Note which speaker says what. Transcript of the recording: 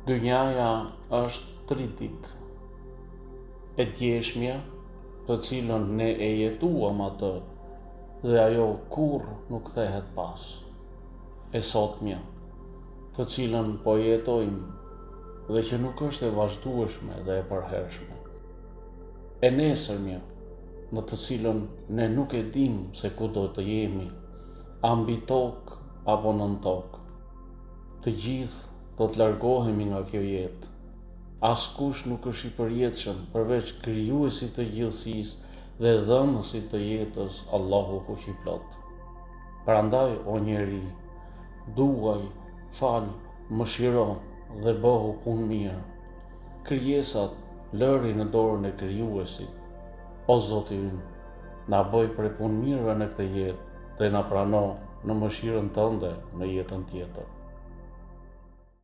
Speaker 1: Dynjaja është 3 ditë. E djeshmja, të cilën ne e jetuam atë, dhe ajo kurrë nuk kthehet pas. E sotmja, të cilën po jetojmë dhe që nuk është e vazhdueshme dhe e përhershme. E nesërmja, në të cilën ne nuk e dimë se ku do të jemi, a mbi tokë apo nën tokë. Të gjithë do të largohemi nga kjo jetë. Askush nuk është i përjetshëm përveç krijuesit të gjithësisë dhe dhënësit të jetës, Allahu fuqiplot. Prandaj, o njeri, duaj, fal, mëshiro dhe bëhu punë mirë. Krijesat lëri në dorën e krijuesit. O Zoti ynë, na bëj prej punë mirëve në këtë jetë dhe na prano në mëshirën tënde në jetën tjetër.